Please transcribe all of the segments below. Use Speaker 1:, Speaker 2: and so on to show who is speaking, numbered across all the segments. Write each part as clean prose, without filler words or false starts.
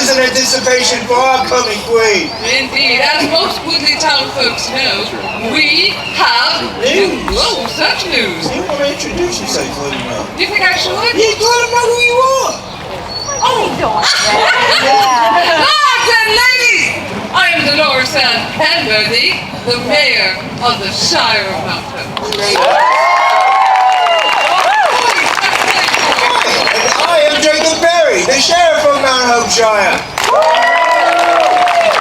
Speaker 1: tears in anticipation for our coming queen.
Speaker 2: Indeed, as most goodly town folks know, we have
Speaker 1: News.
Speaker 2: Oh, such news.
Speaker 1: You want to introduce yourself, Lady Mel?
Speaker 2: You think I should?
Speaker 1: You gotta know who you are.
Speaker 2: Oh, Lords and ladies, I am Dolores Ann Penworthy, the mayor of the Shire of Mount Hope.
Speaker 1: I am Jacob Berry, the sheriff of Mount Hope Shire.
Speaker 2: But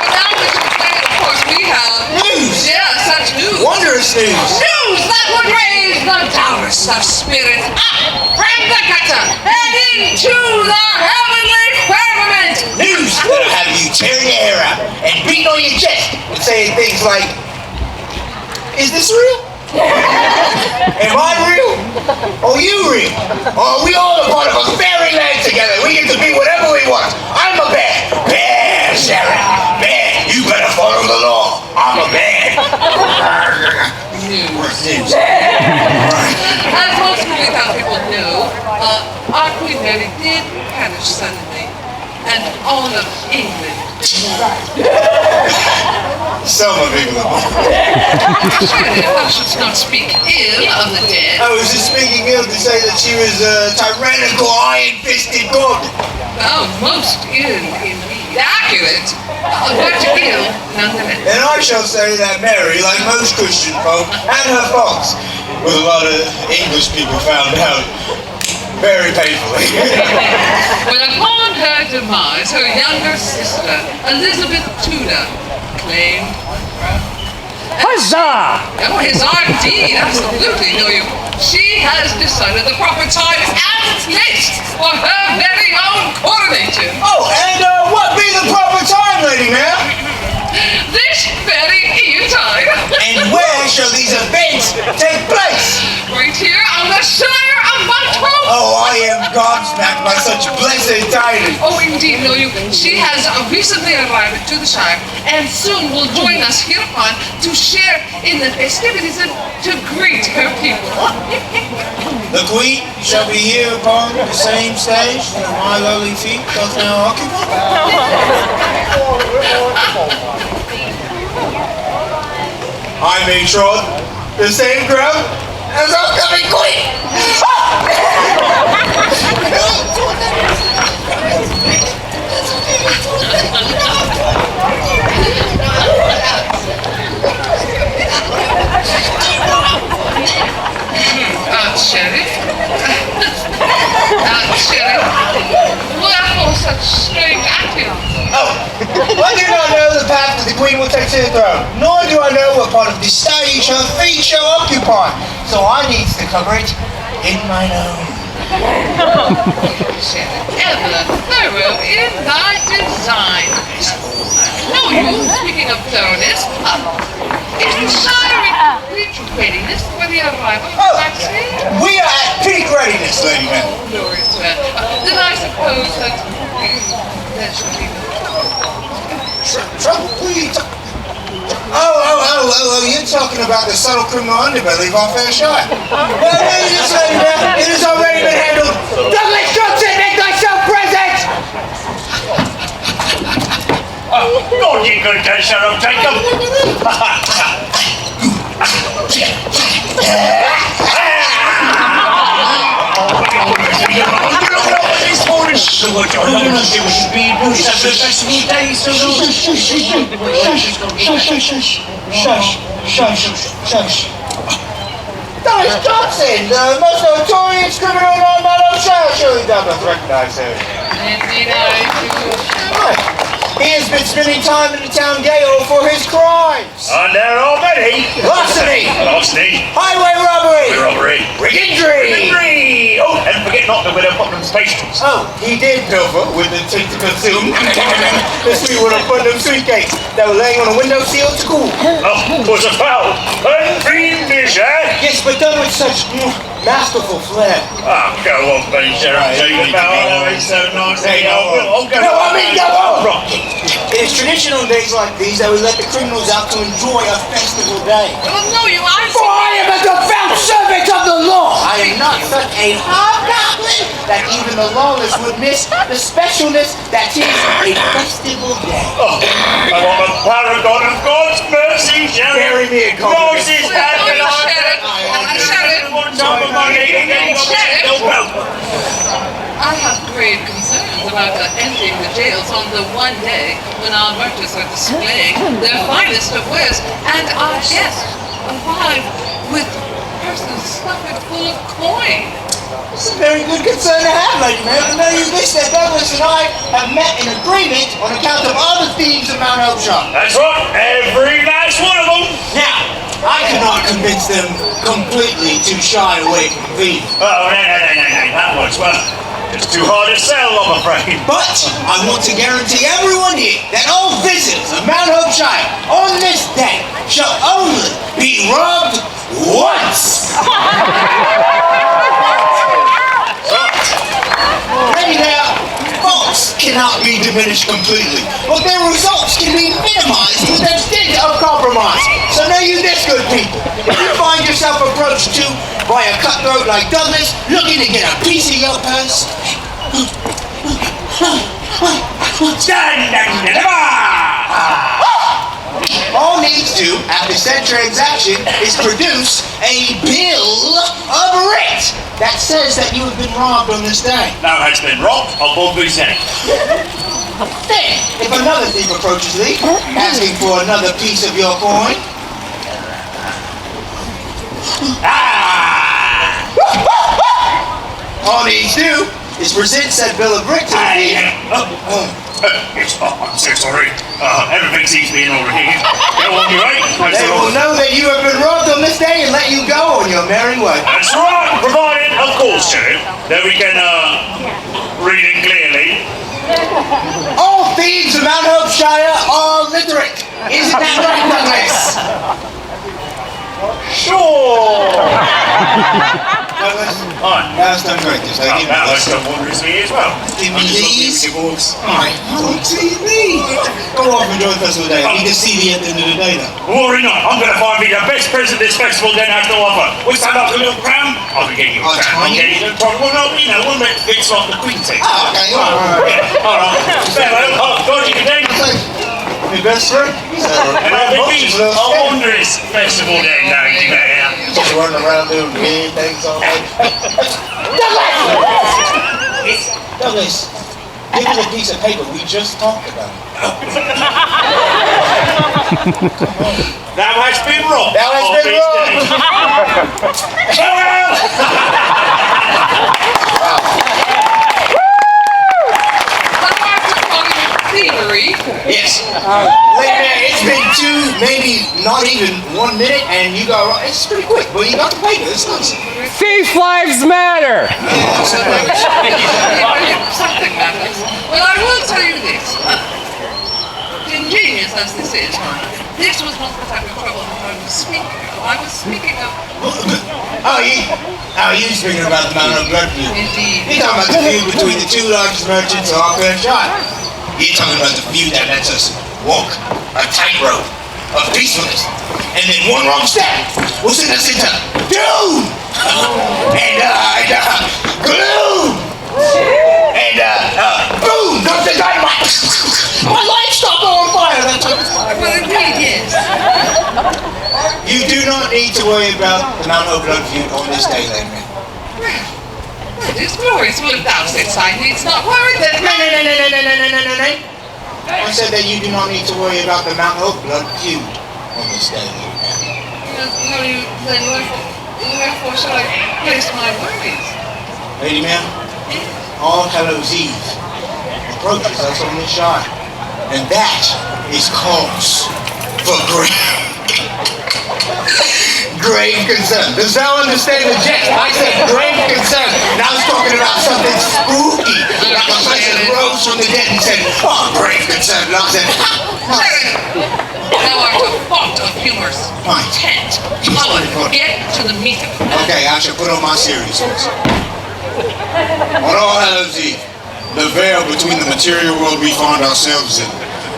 Speaker 2: now that you've played, of course, we have
Speaker 1: News.
Speaker 2: Yeah, such news.
Speaker 1: Wondrous news.
Speaker 2: News that would raise the dourest of spirits up from the gutter and into the heavenly firmament.
Speaker 1: News that'll have you tearing your hair out and beating on your chest and saying things like, is this real? Am I real? Are you real? Or are we all a part of a fairyland together? We get to be whatever we want. I'm a bear. Bear, Sheriff. Bear, you better follow the law. I'm a bear.
Speaker 2: News. As most movie town people know, our Queen Mary did perish suddenly, and all of England.
Speaker 1: Some of England.
Speaker 2: Surely thou shouldst not speak ill of the dead.
Speaker 1: I was just speaking ill to say that she was a tyrannical, iron-fisted god.
Speaker 2: Oh, most ill indeed. Accurate, but ill nonetheless.
Speaker 1: And I shall say that Mary, like most Christian folk, had her faults, with a lot of English people found out very painfully.
Speaker 2: But upon her demise, her younger sister, Elizabeth Tudor, claimed.
Speaker 3: Huzzah!
Speaker 2: Oh, huzzah indeed, absolutely. No, she has decided the proper time and place for her very own coronation.
Speaker 1: Oh, and what be the proper time, Lady Mare?
Speaker 2: This very eventide.
Speaker 1: And where shall these events take place?
Speaker 2: Right here on the Shire of Mount Hope.
Speaker 1: Oh, I am gobsmacked by such blessed tidings.
Speaker 2: Oh, indeed, no, she has recently arrived to the Shire and soon will join us hereupon to share in the festivities and to greet her people.
Speaker 1: The Queen shall be here upon the same stage that my lowly feet doth now occupy. I may trod the same ground as our coming Queen.
Speaker 2: Sheriff? Sheriff? Wherefore such strange acting?
Speaker 1: Oh, I do not know the path that the Queen will take to the throne, nor do I know what part of the stage her feet shall occupy, so I needs to cover it in mine own.
Speaker 2: Sheriff, ever thorough in thy design. No, speaking of thoroughness, is the Shire in complete readiness for the arrival of the vaccine?
Speaker 1: We are at peak readiness, Lady Mel.
Speaker 2: Glorious, then I suppose that there should be no
Speaker 1: trouble, please. Oh, you're talking about the subtle criminal underbelly of our fair Shire. Well, just Lady Mel, it has already been handled. Douglas Johnson, make thyself present!
Speaker 3: God, you good to shut up, Jacob.
Speaker 1: Douglas Johnson, the most notorious criminal in all Mount Hope Shire. Surely thou dost recognize him.
Speaker 2: Indeed, I do.
Speaker 1: He has been spending time in the town jail for his crimes.
Speaker 3: There already.
Speaker 1: Larceny, highway robbery, brigandry.
Speaker 3: Oh, and forget not the widow Putnam's pastries.
Speaker 1: Oh, he did pilfer with intent to consume the sweet little Putnam sweet cakes that were laying on a windowsill at school.
Speaker 3: Oh, was a foul and fiendish, eh?
Speaker 1: Yes, but done with such masterful flair.
Speaker 3: Ah, go on, Ben Sheriff. Jacob, he's so nice.
Speaker 1: Hey,
Speaker 3: Go on.
Speaker 1: go on. It is tradition on days like these that we let the criminals out to enjoy a festival day.
Speaker 2: Oh, no,
Speaker 1: For I am a devout servant servant of the law. I am not such a hobgoblin that even the lawless would miss the specialness that is a festival day.
Speaker 3: Oh, I want a paragon of God's mercy, Sheriff.
Speaker 1: Bury me in coffee.
Speaker 3: Moses had
Speaker 2: Oh,
Speaker 3: the
Speaker 2: you
Speaker 3: life
Speaker 2: Sheriff. Sheriff.
Speaker 3: one time of money and then you
Speaker 2: Sheriff. I have grave concerns about ending the jails on the one day when our merchants are displaying their finest of wares and our guests arrive with purses stuffed full of coin.
Speaker 1: It's a very good concern to have, lady man. I know you wish that Douglas and I have met in agreement on account of all the thieves of Mount Upshot.
Speaker 3: That's right, every last one of them.
Speaker 1: Now, I cannot convince them completely to shy away from thieves.
Speaker 3: Oh, no, that works well. It's too hard to sell, I'm afraid.
Speaker 1: But I want to guarantee everyone here that all visitors of Mount Hope Shire on this day shall only be robbed once. Maybe their faults cannot be diminished completely, but their results can be minimized with a stint of compromise. So know you this, good people. If you find yourself approached to by a cutthroat like Douglas, looking to get a piece of your purse, all needs to, after said transaction, is produce a bill of writ that says that you have been robbed on this day.
Speaker 3: Now has been robbed of both loose ends.
Speaker 1: Then, if another thief approaches thee, asking for another piece of your coin, all needs to is present said bill of writ to the thief.
Speaker 3: I'm so sorry. Everything seems to be in order here. Go on, you right?
Speaker 1: They will know that you have been robbed on this day and let you go on your merry way.
Speaker 3: That's right, provided, of course, Sheriff, that we can read it clearly.
Speaker 1: All thieves of Mount Hope Shire are literate. Isn't that right, Douglas?
Speaker 3: Sure.
Speaker 1: Douglas,
Speaker 3: Alright.
Speaker 1: that's done great. Just like you.
Speaker 3: Now let's go wondrously as well.
Speaker 1: Give me
Speaker 3: I'm just looking
Speaker 1: these.
Speaker 3: at your books.
Speaker 1: Alright, see. Go off and enjoy the festival day. I need to see thee at the end of the day, though.
Speaker 3: Worry not, I'm going to find me the best present this festival then has to offer. We stand up a little crown, I'll be getting you a
Speaker 1: Oh,
Speaker 3: crown. I'm
Speaker 1: tiny?
Speaker 3: getting you a crown. Well, no, you know, one that fits like the Queen takes.
Speaker 1: Oh, okay, alright.
Speaker 3: Yeah, alright. Farewell, God, you can take.
Speaker 1: My best friend?
Speaker 3: And have it be a wondrous festival then, Lady Bear.
Speaker 1: Just running around doing weird things all day. Douglas, give me the piece of paper we just talked about.
Speaker 3: Thou hast been robbed.
Speaker 1: Thou hast
Speaker 3: of
Speaker 1: been
Speaker 3: this
Speaker 1: robbed.
Speaker 3: day.
Speaker 2: Thievery.
Speaker 1: Yes. Lady man, it's been 2, maybe not even 1 minute, and you got, it's pretty quick, but you got the paper, it's nice.
Speaker 4: Thief lives matter!
Speaker 2: Something matters. Well, I will tell you this. Ingenious as this is, this was not the type of trouble that I was speaking of. I was speaking of...
Speaker 1: You speaking about the Mount of Blood feud.
Speaker 2: Indeed.
Speaker 1: You're talking about the feud between the 2 largest merchants of Harker and Shire. You're talking about the feud that lets us walk a tightrope of peacefulness. And then one wrong step will send us into doom! And gloom! And boom! Dump the dynamite! My livestock are on fire! That's what it's like.
Speaker 2: Well, indeed, yes.
Speaker 1: You do not need to worry about the Mount of Blood feud on this day, lady man.
Speaker 2: It is glorious. Well, if thou saidst I needs not worry, then...
Speaker 1: No. I said that you do not need to worry about the Mount of Blood feud on this day, lady man.
Speaker 2: Then wherefore shall I place my worries?
Speaker 1: Lady ma'am, All Hallows Eve approaches us on this shire, and that is cause for grave concern. Does thou understand the jest? I said grave concern, and I was talking about something spooky, like a person rose from the dead and said, oh, grave concern, and I said,
Speaker 2: Thou art a font of humor's intent. However, get to the meat of it.
Speaker 1: okay, I shall put on my serious voice. On All Hallows Eve, the veil between the material world we find ourselves in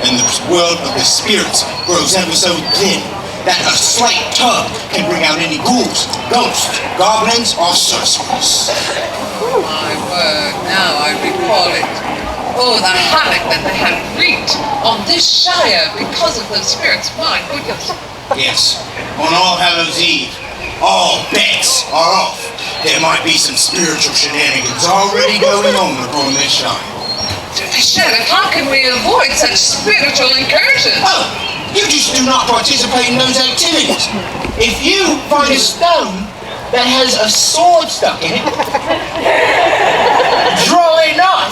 Speaker 1: and the world of the spirits grows ever so thin that a slight tug can bring out any ghouls, ghosts, goblins, or sorcerers.
Speaker 2: My word, now I recall it. Oh, the havoc that they have wreaked on this Shire because of those spirits. My goodness.
Speaker 1: Yes, on All Hallows Eve, all bets are off. There might be some spiritual shenanigans already going on upon this Shire.
Speaker 2: Sheriff, how can we avoid such spiritual incursions?
Speaker 1: Oh, you just do not participate in those activities. If you find a stone that has a sword stuck in it, draw a knot.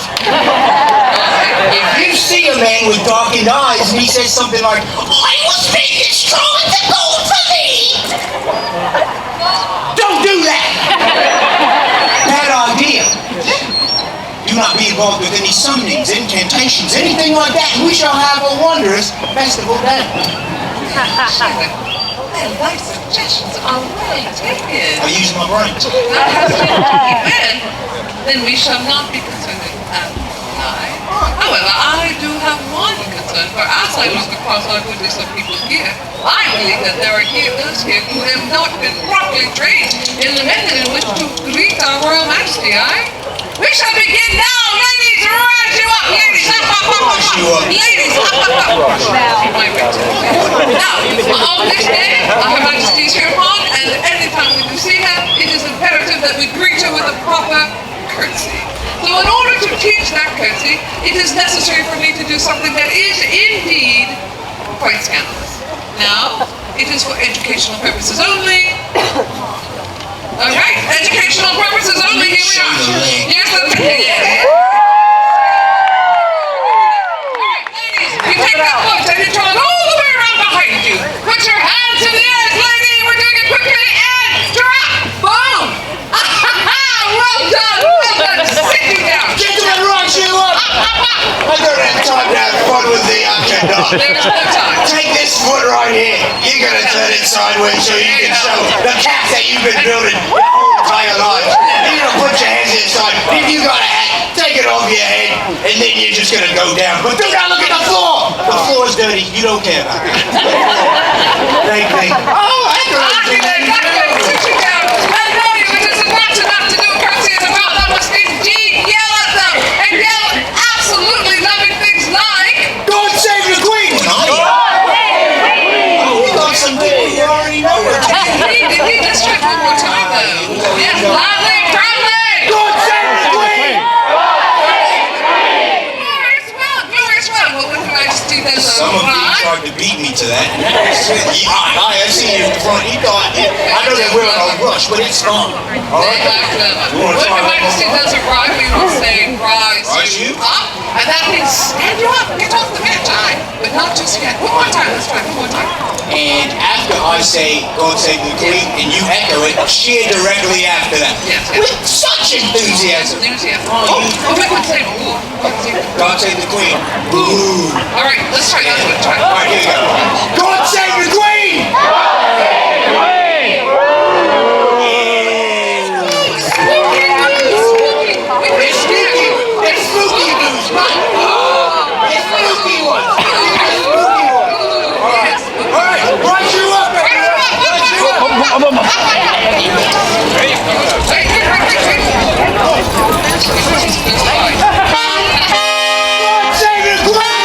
Speaker 1: If you see a man with darkened eyes and he says something like, "I will speak this strong as the gold for thee," don't do that. Bad idea. Do not be involved with any summonings, incantations, anything like that, and we shall have a wondrous festival day.
Speaker 2: Well, my suggestions are well taken.
Speaker 1: I use my brain.
Speaker 2: That has been taken. Then we shall not be concerned at night. However, I do have one concern, for as I look across our goodness of people's gear, I believe that there are those here who have not been properly trained in the method in which to greet our Royal Majesty, We shall begin now, ladies! Rise you up, ladies! Up, up, up, up, up! Ladies, up, up, up! Now, on this day, Her Majesty is hereupon, and any time we do see her, it is imperative that we greet her with a proper courtesy. So in order to teach that courtesy, it is necessary for me to do something that is indeed quite scandalous. Now, it is for educational purposes only. All right, educational purposes only. Here we are. Here's the thing. All right, ladies, you take that foot and you turn it all the way around behind you. Put your hands in the air, lady. We're doing it quickly and drop. Boom. Well done. Well done. Sit you down.
Speaker 1: Gentlemen, rise you up. I don't have time to have fun with the dog.
Speaker 2: There's no time.
Speaker 1: Take this foot right here. You're gonna turn it sideways so you can show the cat that you've been building your whole entire life. You're gonna put your hands inside. If you got a hat, take it off your head, and then you're just gonna go down. But do not look at the floor. The floor's dirty. You don't care about it. Thank you. Oh, I
Speaker 2: Sit you down. I know you. It isn't much enough to do a courtesy as well. That must indeed yell at them and yell absolutely loving things like.
Speaker 1: God save the Queen! We got some people you already know.
Speaker 2: Indeed, let's try it one more time though. Yes, loudly, proudly.
Speaker 1: God save the Queen!
Speaker 2: Glorious well. Well, with Her Majesty, there's a
Speaker 1: Some of you
Speaker 2: rhyme.
Speaker 1: tried to beat me to that. I see you in front. You thought, I know that we're in a rush, but it's fun. All
Speaker 2: They
Speaker 1: right?
Speaker 2: have them.
Speaker 1: You wanna
Speaker 2: When
Speaker 1: try
Speaker 2: Her
Speaker 1: one
Speaker 2: Majesty
Speaker 1: more?
Speaker 2: does arrive, we will say, rise
Speaker 1: Rise you?
Speaker 2: up. And that means stand you up, get off the bench, but not just yet. One more time, let's try it one more time.
Speaker 1: And after I say, God save the Queen, and you echo it, cheer directly after that.
Speaker 2: Yes.
Speaker 1: With such enthusiasm.
Speaker 2: Enthusiasm. Oh, we could say, ooh,
Speaker 1: God save the Queen. Ooh.
Speaker 2: all right, let's try that one. Try.
Speaker 1: All right, here we go. God save the Queen! It's spooky. It's spooky news, right? It's spooky one. It's spooky one. All right, rise you up, everyone. Rise you up. God save the Queen!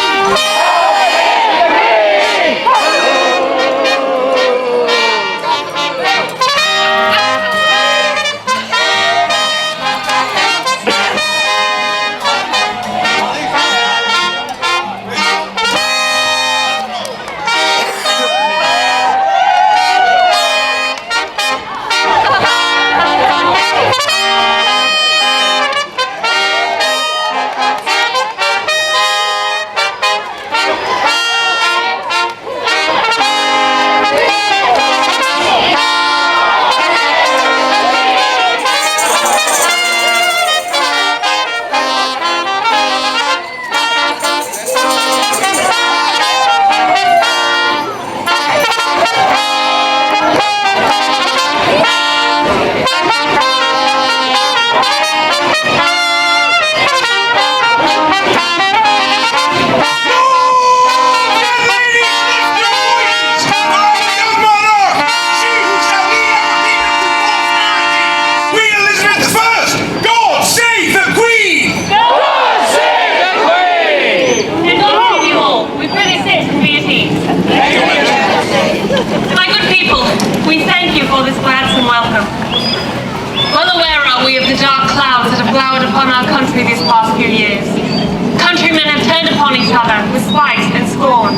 Speaker 5: glowered upon our country these past few years. Countrymen have turned upon each other with spite and scorn.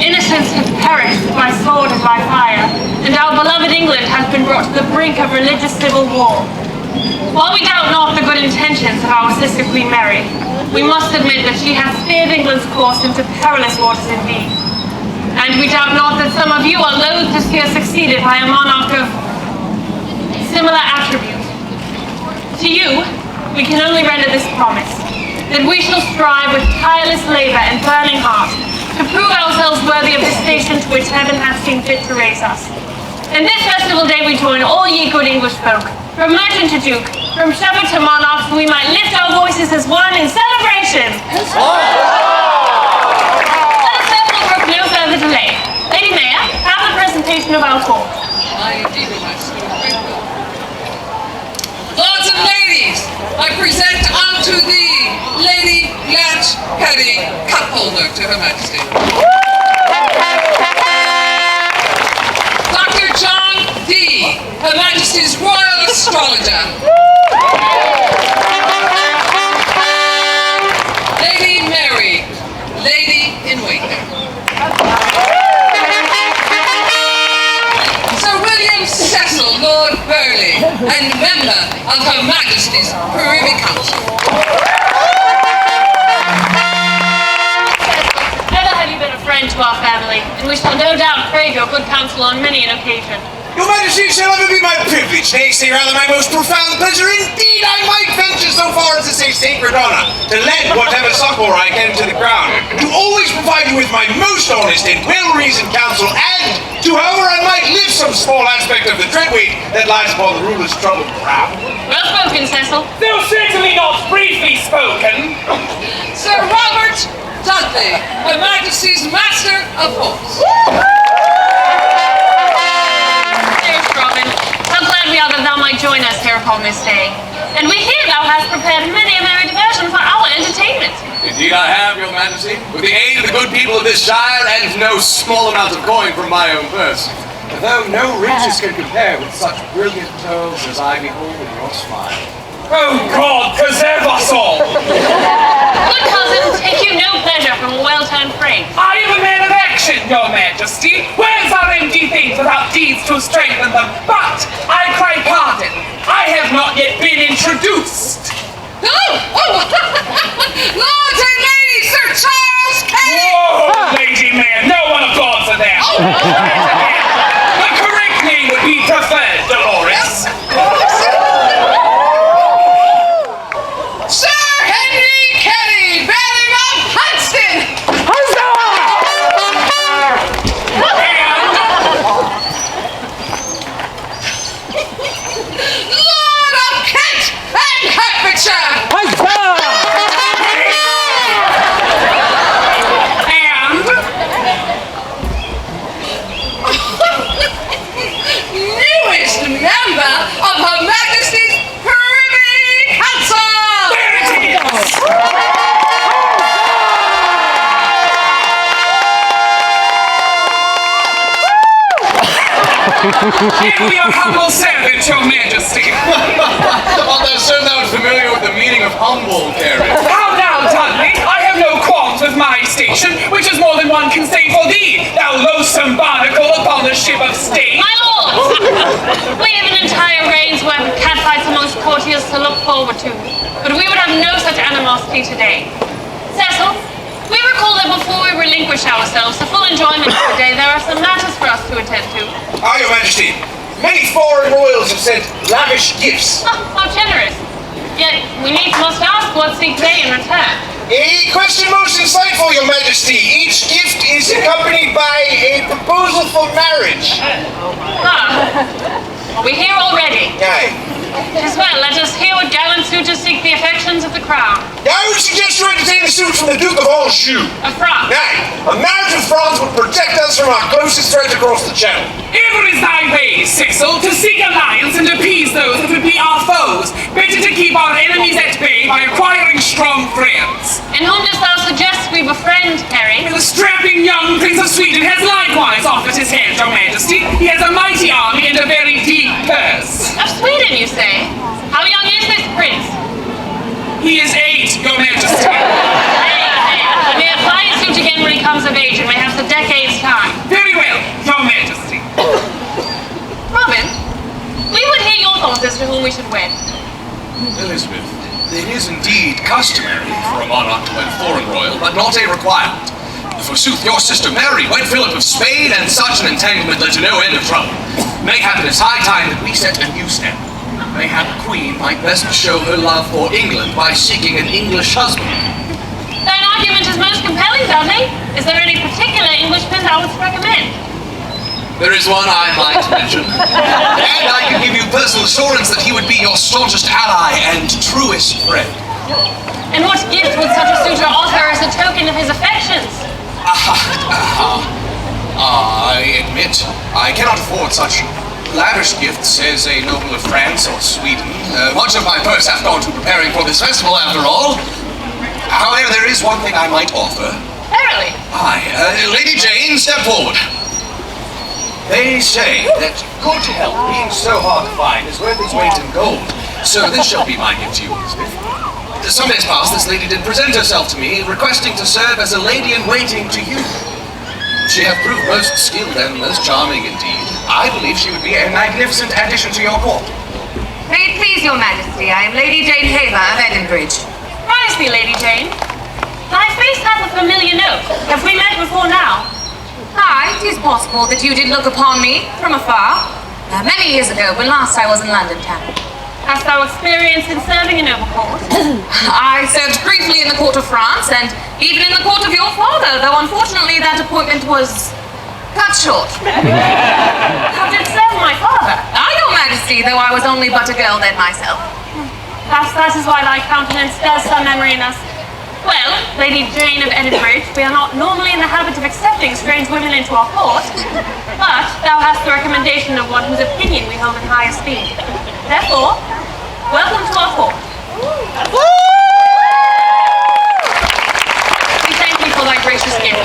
Speaker 5: Innocents have perished by sword and by fire, and our beloved England has been brought to the brink of religious civil war. While we doubt not the good intentions of our sister Queen Mary, we must admit that she has steered England's course into perilous waters indeed. And we doubt not that some of you are loath to see her succeeded by a monarch of similar attributes. To you, we can only render this promise, that we shall strive with tireless labor and burning heart to prove ourselves worthy of the station to which heaven hath seen fit to raise us. And this festival day we join all ye good English folk, from merchant to duke, from shepherd to monarch, we might lift our voices as one in celebration. Let us therefore brook no further delay. Lady Mayor, have the presentation of our talk.
Speaker 2: Lords and ladies, I present unto thee Lady Blanche Perry, cup holder to Her Majesty. Dr. John D., Her Majesty's Royal Astrologer. Lady Mary, Lady in Waiting. Sir William Cecil, Lord Burleigh, and member of Her Majesty's Privy Council.
Speaker 5: Ever have you been a friend to our family, and we shall no doubt crave your good counsel on many an occasion.
Speaker 1: Your Majesty, it shall ever be my privilege, nay, say rather my most profound pleasure indeed, I might venture so far as to say sacred honor, to lend whatever succor I can to the crown, to always provide you with my most honest and well-reasoned counsel, and to however I might lift some small aspect of the dread weight that lies upon the ruler's troubled brow.
Speaker 5: Well spoken, Cecil.
Speaker 6: Though certainly not briefly spoken.
Speaker 2: Sir Robert Dudley, Her Majesty's Master of Horse.
Speaker 5: Dearest Robin, how glad we are that thou might join us here upon this day. And we hear thou hast prepared many a merry diversion for our entertainment.
Speaker 7: Indeed I have, Your Majesty, with the aid of the good people of this Shire and no small amount of coin from my own purse. Though no riches can compare with such brilliant pearls as I behold in your smile.
Speaker 6: Oh God, preserve us all!
Speaker 5: Good cousin, take you no pleasure from a well-turned phrase.
Speaker 6: I am a man of action, Your Majesty. Words are empty things without deeds to strengthen them. But I cry pardon. I have not yet been introduced.
Speaker 2: Lords and ladies, Sir Charles Kennedy!
Speaker 6: Whoa, Lady Mayor, no one applauds for that. The correct name would be preferred, Dolores.
Speaker 2: Sir Henry Kenny, Baron of Huntston! Lord of Kent and Hertfordshire! Newest member of Her Majesty's Privy Council!
Speaker 6: There it is! Here your humble servant, Your Majesty.
Speaker 7: Although so thou art familiar with the meaning of humble, Carrie.
Speaker 6: How now, Dudley? I have no qualms with my station, which is more than one can say for thee, thou loathsome barnacle upon the ship of state.
Speaker 5: My lord! We have an entire reign's worth of catfights amongst courtiers to look forward to, but we would have no such animosity today. Cecil, we recall that before we relinquish ourselves to full enjoyment of the day, there are some matters for us to attend to.
Speaker 1: Your Majesty, many foreign royals have sent lavish gifts.
Speaker 5: How generous. Yet, we needs must ask what seek they in return.
Speaker 1: A question most insightful, Your Majesty. Each gift is accompanied by a proposal for marriage.
Speaker 5: Are we here already?
Speaker 1: Aye.
Speaker 5: 'Tis well, let us hear what gallant suitors seek the affections of the crown.
Speaker 1: I would suggest you entertain a suit from the Duke of Anjou.
Speaker 5: A France.
Speaker 1: Aye. A marriage with France would protect us from our closest threats across the channel.
Speaker 6: Ever is thy way, Cecil, to seek alliance and appease those that would be our foes. Better to keep our enemies at bay by acquiring strong friends.
Speaker 5: And whom dost thou suggest we befriend, Harry?
Speaker 6: The strapping young Prince of Sweden has likewise offered his hand, Your Majesty. He has a mighty army and a very deep purse.
Speaker 5: Of Sweden, you say? How young is this prince?
Speaker 6: He is 8, Your Majesty.
Speaker 5: Hey, may apply his suit again when he comes of age, and may have a decade's time.
Speaker 6: Very well, Your Majesty.
Speaker 5: Robin, we would hear your thoughts as to whom we should wed.
Speaker 7: Elizabeth, it is indeed customary for a monarch to wed a foreign royal, but not a requirement. Forsooth, your sister Mary wed Philip of Spain, and such an entanglement led to no end of trouble. Mayhap it is high time that we set a new standard. Mayhap the Queen might best show her love for England by seeking an English husband.
Speaker 5: Thine argument is most compelling, Dudley. Is there any particular Englishman thou wouldst recommend?
Speaker 7: There is one I might mention, and I can give you personal assurance that he would be your staunchest ally and truest friend.
Speaker 5: And what gift would such a suitor offer as a token of his affections?
Speaker 7: I admit I cannot afford such lavish gifts as a noble of France or Sweden. Much of my purse hath gone to preparing for this festival, after all. However, there is one thing I might offer.
Speaker 5: Verily.
Speaker 7: Aye, Lady Jane, step forward. They say that good health, being so hard to find, is worth its weight in gold. So this shall be my gift to you, Elizabeth. Some days past, this lady did present herself to me, requesting to serve as a lady-in-waiting to you. She hath proved most skilled and most charming indeed. I believe she would be a magnificent addition to your court.
Speaker 8: May it please your majesty, I am Lady Jane Haver of Edinbridge.
Speaker 5: Rise me, Lady Jane. Thy face hath a familiar note. Have we met before now?
Speaker 8: Aye, it is possible that you did look upon me from afar. Many years ago, when last I was in London town.
Speaker 5: Hast thou experience in serving in noble court?
Speaker 8: I served briefly in the court of France, and even in the court of your father, though unfortunately that appointment was cut short.
Speaker 5: Thou didst serve my father.
Speaker 8: Your majesty, though I was only but a girl then myself.
Speaker 5: Perhaps that is why thy countenance stirs some memory in us. Well, Lady Jane of Edinbridge, we are not normally in the habit of accepting strange women into our court, but thou hast the recommendation of one whose opinion we hold in high esteem. Therefore, welcome to our court. We thank thee for thy gracious gift.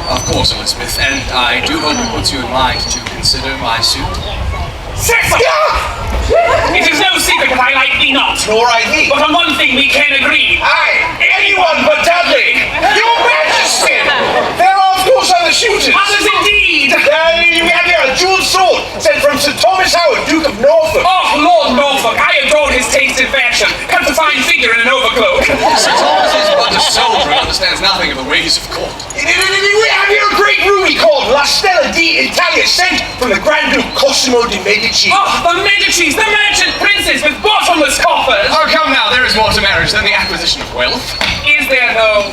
Speaker 7: Of course, Elizabeth, and I do hope it puts you in mind to consider my suit.
Speaker 6: Cecil! It is no secret that I like thee not.
Speaker 1: Nor I thee.
Speaker 6: But on one thing we can agree.
Speaker 1: Aye, anyone but Dudley. Your Majesty! There are, of course, other suitors.
Speaker 6: Others indeed.
Speaker 1: We have here a jeweled sword sent from Sir Thomas Howard, Duke of Norfolk.
Speaker 6: Oh, Lord Norfolk, I adored his taste in fashion. Cut a fine figure in an overcloak.
Speaker 7: Sir Thomas is but a soldier and understands nothing of the ways of court.
Speaker 1: We have here a great ruby called La Stella di Italia, sent from the Grand Duke Cosimo di Medici.
Speaker 6: Oh, the Medicis, the merchant princes with bottomless coffers.
Speaker 7: Oh, come now, there is more to marriage than the acquisition of wealth.
Speaker 6: Is there, though?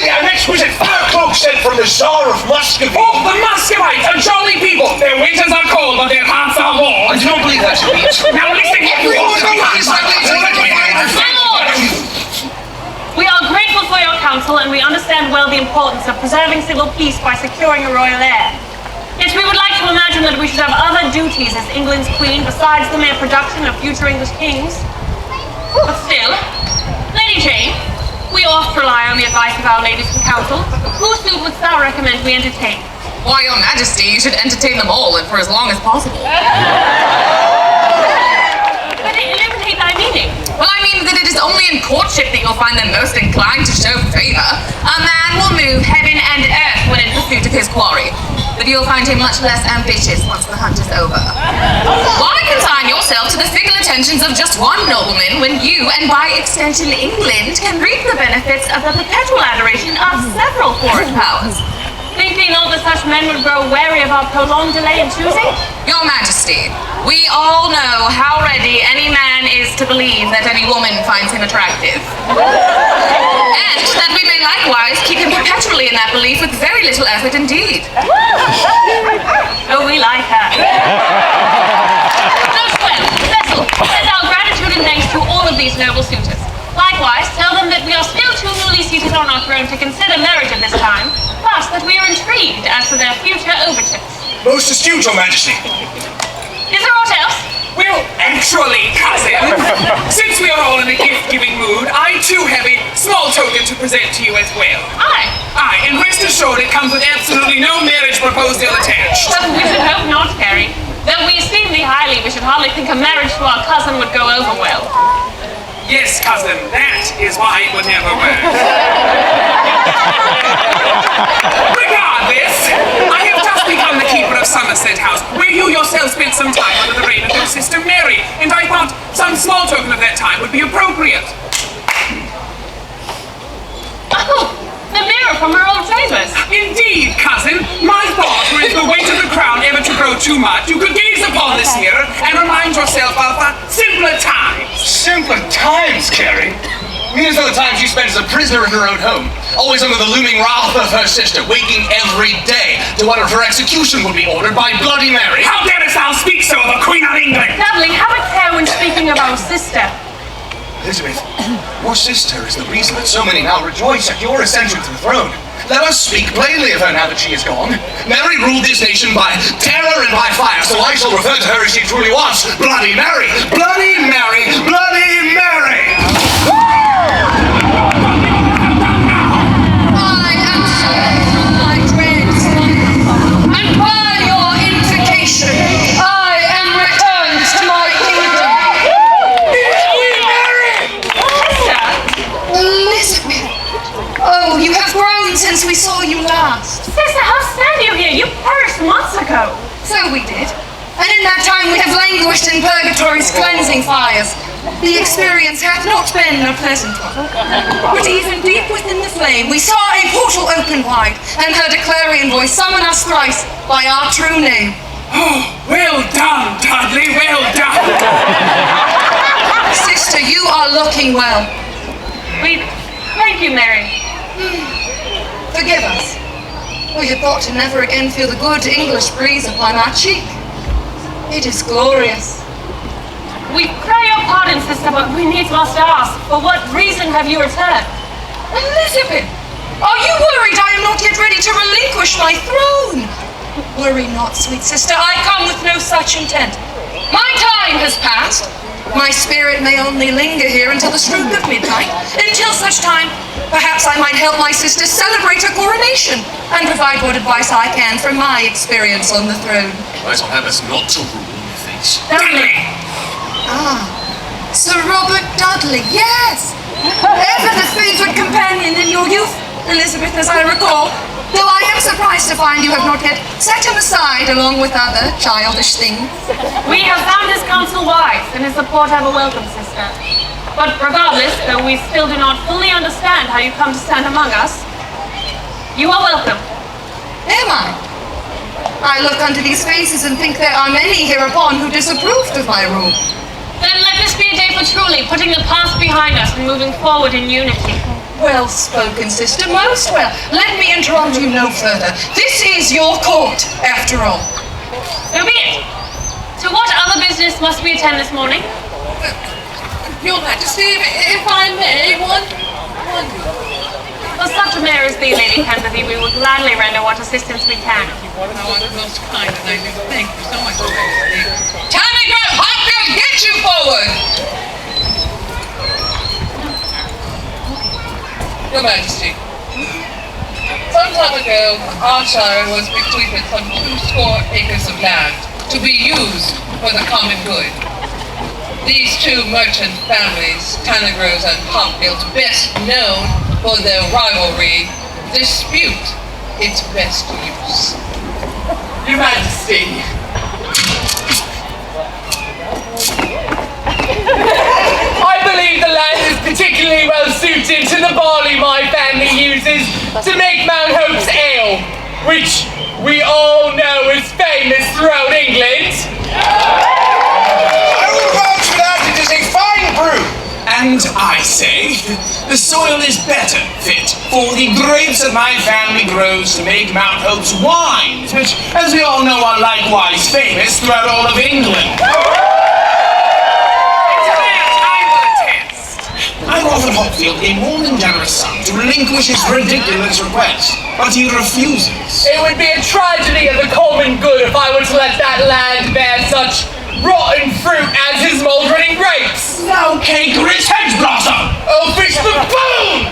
Speaker 1: An exquisite fur cloak sent from the Tsar of Muscovy.
Speaker 6: Oh, the Muscovites, a jolly people. Their winters are cold, but their hearts are warm.
Speaker 7: I do not believe that should be true.
Speaker 6: Now listen here.
Speaker 5: We are grateful for your counsel, and we understand well the importance of preserving civil peace by securing a royal heir. Yet we would like to imagine that we should have other duties as England's queen besides the mere production of future English kings. But still, Lady Jane, we oft rely on the advice of our ladies from council. Whose suit wouldst thou recommend we entertain?
Speaker 8: Why, your majesty, you should entertain them all, and for as long as possible.
Speaker 5: But illuminate thy meaning.
Speaker 8: Well, I mean that it is only in courtship that you'll find them most inclined to show favor. A man will move heaven and earth when in pursuit of his quarry, but you'll find him much less ambitious once the hunt is over. Why consign yourself to the fickle attentions of just one nobleman when you, and by extension England, can reap the benefits of the perpetual adoration of several foreign powers?
Speaker 5: Think thee not that such men would grow weary of our prolonged delay in choosing?
Speaker 8: Your Majesty, we all know how ready any man is to believe that any woman finds him attractive. And that we may likewise keep him perpetually in that belief with very little effort indeed.
Speaker 5: Oh, we like her. Most well, Cecil, send our gratitude and thanks to all of these noble suitors. Likewise, tell them that we are still too newly seated on our throne to consider marriage at this time, but that we are intrigued as to their future overtures.
Speaker 1: Most astute, your Majesty.
Speaker 5: Is there aught else?
Speaker 6: Well, actually, cousin, since we are all in a gift-giving mood, I too have a small token to present to you as well. Aye, and rest assured it comes with absolutely no marriage proposal attached.
Speaker 5: We should hope not, Carrie. Though we esteem thee highly, we should hardly think a marriage to our cousin would go over well.
Speaker 6: Yes, cousin, that is why it would never work. Regardless, I have just become the keeper of Somerset House, where you yourself spent some time under the reign of your sister Mary, and I thought some small token of that time would be appropriate.
Speaker 5: Oh, the mirror from her old chambers.
Speaker 6: Indeed, cousin, my thought were if the weight of the crown ever to grow too much, you could gaze upon this mirror and remind yourself of simpler times.
Speaker 7: Simpler times, Carrie? These are the times she spends as a prisoner in her own home, always under the looming wrath of her sister, waking every day to wonder if her execution would be ordered by Bloody Mary.
Speaker 6: How darest thou speak so of the Queen of England?
Speaker 5: Dudley, have a care when speaking of our sister.
Speaker 7: Elizabeth, your sister is the reason that so many now rejoice at your ascension to the throne. Let us speak plainly of her now that she is gone. Mary ruled this nation by terror and by fire, so I shall refer to her as she truly was, Bloody Mary! Bloody Mary! Bloody Mary!
Speaker 8: I am sorry for my dread, and by your invocation, I am returned to my kingdom. Elizabeth! Oh, you have grown since we saw you last.
Speaker 5: Sister, how stand you here? You perished months ago.
Speaker 8: So we did. And in that time we have languished in purgatory's cleansing fires. The experience hath not been a pleasant one. But even deep within the flame, we saw a portal open wide, and heard a clarion voice summon us thrice by our true name.
Speaker 6: Oh, well done, Dudley, well done.
Speaker 8: Sister, you are looking well.
Speaker 5: Thank you, Mary.
Speaker 8: Forgive us. We had thought to never again feel the good English breeze upon our cheek. It is glorious.
Speaker 5: We pray your pardon, sister, but we needs must ask, for what reason have you returned?
Speaker 8: Elizabeth, are you worried I am not yet ready to relinquish my throne? Worry not, sweet sister, I come with no such intent. My time has passed. My spirit may only linger here until the stroke of midnight. Until such time, perhaps I might help my sister celebrate her coronation and provide what advice I can from my experience on the throne.
Speaker 7: I shall have us not to rule in the face.
Speaker 6: Dudley!
Speaker 8: Ah, Sir Robert Dudley, yes! Ever the favoured companion in your youth, Elizabeth, as I recall. Though I am surprised to find you have not yet set him aside along with other childish things.
Speaker 5: We have found his counsel wise, and his support ever welcome, sister. But regardless, though we still do not fully understand how you come to stand among us, you are welcome.
Speaker 8: Am I? I look unto these faces and think there are many hereupon who disapproved of my rule.
Speaker 5: Then let this be a day for truly putting the past behind us and moving forward in unity.
Speaker 8: Well spoken, sister, most well. Let me interrupt you no further. This is your court, after all.
Speaker 5: So be it. To what other business must we attend this morning?
Speaker 2: Your Majesty, if I may, one.
Speaker 5: For such a mayor as thee, Lady Canterbury, we will gladly render what assistance we can.
Speaker 2: How are the most kind, and I do thank you so much, Your Majesty.
Speaker 8: Time to go, Hopper, get you forward!
Speaker 2: Your Majesty, some time ago, our Shire was bequeathed some 200 acres of land to be used for the common good. These two merchant families, Tannegroves and Hopfield, best known for their rivalry, dispute its best use.
Speaker 6: Your Majesty. I believe the land is particularly well suited to the barley my family uses to make Mount Hope's ale, which we all know is famous throughout England.
Speaker 1: I will vouch for that. It is a fine brew.
Speaker 7: And I say, the soil is better fit for the grapes that my family grows to make Mount Hope's wines, which, as we all know, are likewise famous throughout all of England. I offered Hopfield a more than generous sum to relinquish his ridiculous request, but he refuses.
Speaker 6: It would be a tragedy of the common good if I were to let that land bear such rotten fruit as his mouldering grapes.
Speaker 7: No cake or his heads blossom!
Speaker 6: Oh, fish the boom!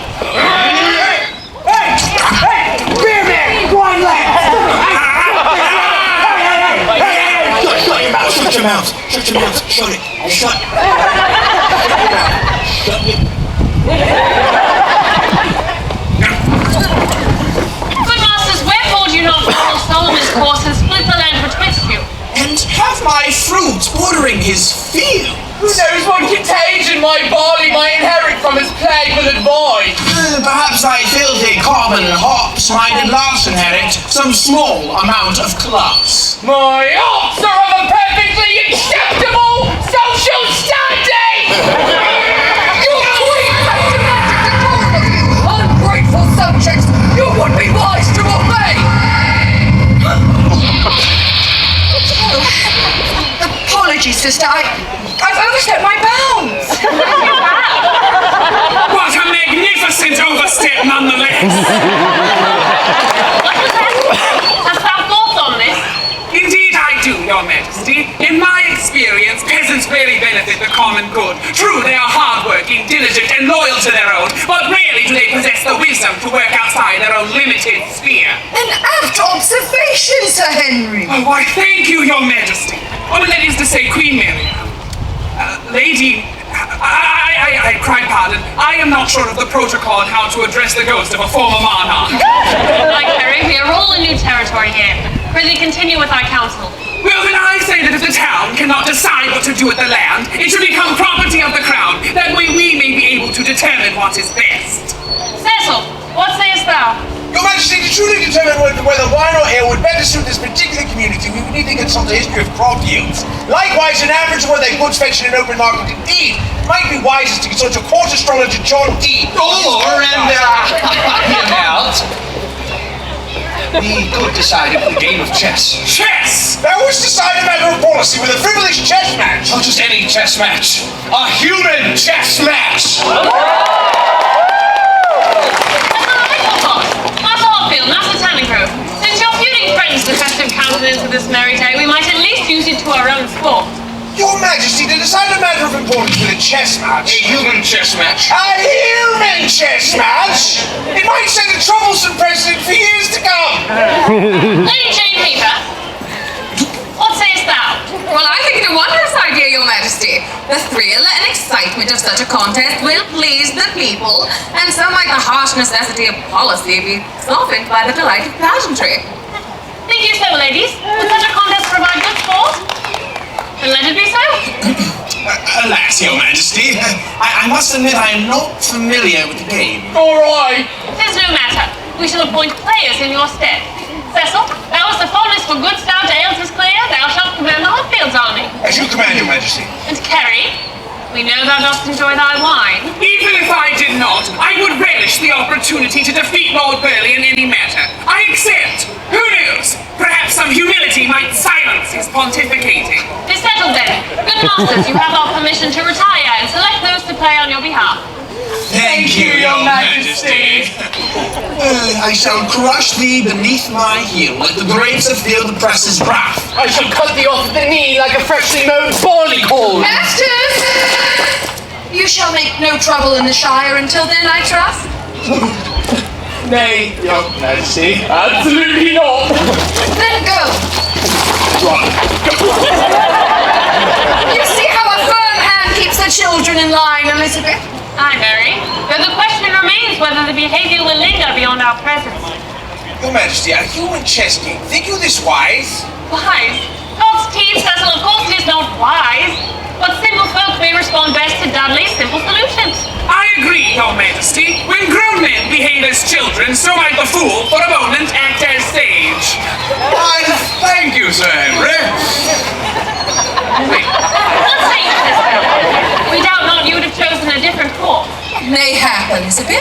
Speaker 1: Hey! Beer man! Go on, lad! Hey! Shut your mouth. Shut it. Shut. Shut it.
Speaker 5: Good masters, wherefore do you not follow Solomon's course and split the land betwixt you?
Speaker 1: And have my fruits bordering his field.
Speaker 6: Who knows what contagion my barley might inherit from his plague will avoid?
Speaker 1: Perhaps thy filthy common hops might at last inherit some small amount of class.
Speaker 6: My hops are of a perfectly acceptable social standing!
Speaker 9: You queen ungrateful subjects, you would be wise to obey! Apologies, sister, I've overstepped my bounds!
Speaker 10: What a magnificent overstep, nonetheless!
Speaker 5: Hast thou thoughts on this?
Speaker 10: Indeed I do, Your Majesty. In my experience, peasants really benefit the common good. True, they are hardworking, diligent, and loyal to their own, but rarely do they possess the wisdom to work outside their own limited sphere.
Speaker 9: An apt observation, Sir Henry!
Speaker 10: Oh, why, thank you, Your Majesty. Oh, that is to say, Queen Mary. Lady, I cry pardon. I am not sure of the protocol on how to address the ghost of a former monarch.
Speaker 5: Like Harry, we are all in new territory here. Prithee, continue with thy counsel.
Speaker 10: Well, then I say that if the town cannot decide what to do with the land, it should become property of the crown. That way we may be able to determine what is best.
Speaker 5: Cecil, what sayest thou?
Speaker 1: Your Majesty, to truly determine whether wine or ale would better suit this particular community, we would need to consult the history of crop yields. Likewise, an average of where their goods fetch in an open market. Indeed, it might be wisest to consult your court astrologer, John D.
Speaker 7: We could decide it with a game of chess.
Speaker 1: Chess! That was decided matter of policy with a frivolous chess match.
Speaker 7: Not just any chess match. A human chess match!
Speaker 5: Master Tanningrove, since your feuding friends the festive countenance of this merry day, we might at least use it to our own sport.
Speaker 1: Your Majesty, to decide a matter of importance with a chess match.
Speaker 7: A human chess match.
Speaker 1: A human chess match? It might set a troublesome precedent for years to come.
Speaker 5: Lady Jane Paper, what sayest thou?
Speaker 8: Well, I think it a wondrous idea, Your Majesty. The thrill and excitement of such a contest will please the people, and so might the harsh necessity of policy be softened by the delight of pageantry.
Speaker 5: Think you so, ladies? Would such a contest provide good sport? Then let it be so.
Speaker 1: Alas, Your Majesty, I must admit I am not familiar with the game.
Speaker 6: All right.
Speaker 5: 'Tis no matter. We shall appoint players in your stead. Cecil, thou hast a fondness for good stout ales is clear. Thou shalt command the Hotfields army.
Speaker 1: As you command, Your Majesty.
Speaker 5: And Carrie, we know thou dost enjoy thy wine.
Speaker 10: Even if I did not, I would relish the opportunity to defeat Lord Burleigh in any matter. I accept. Who knows? Perhaps some humility might silence his pontificating.
Speaker 5: Tis settled then. Good masters, you have our permission to retire and select those to play on your behalf.
Speaker 1: Thank you, Your Majesty. I shall crush thee beneath my heel, like the grapes that fill the press's wrath.
Speaker 6: I shall cut thee off at the knee like a freshly mowed barley corn.
Speaker 9: Masters! You shall make no trouble in the Shire until then, I trust.
Speaker 6: Nay, Your Majesty, absolutely not.
Speaker 9: Then go. You see how a firm hand keeps the children in line, Elizabeth?
Speaker 5: Aye, Mary. Though the question remains whether the behavior will linger beyond our presence.
Speaker 1: Your Majesty, a human chess game. Think you this wise?
Speaker 5: Wise? God's teeth, Cecil, of course it is not wise. But simple folk may respond best to Dudley's simple solutions.
Speaker 10: I agree, Your Majesty. When grown men behave as children, so might the fool, for a moment, act as sage.
Speaker 7: Why, thank you, Sir Henry.
Speaker 5: What say you, Cecil? We doubt not you would have chosen a different course.
Speaker 9: Mayhap, Elizabeth.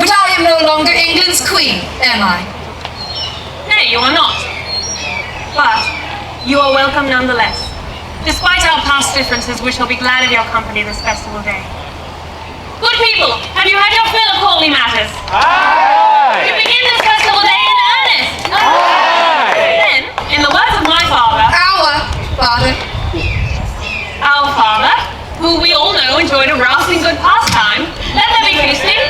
Speaker 9: But I am no longer England's queen, am I?
Speaker 5: Nay, you are not. But you are welcome nonetheless. Despite our past differences, we shall be glad of your company this festival day. Good people, have you had your fill of holy matters?
Speaker 4: Aye!
Speaker 5: To begin this festival day in earnest.
Speaker 4: Aye!
Speaker 5: Then, in the words of my father,
Speaker 9: Our father,
Speaker 5: who we all know enjoyed a rousing good pastime, let there be feasting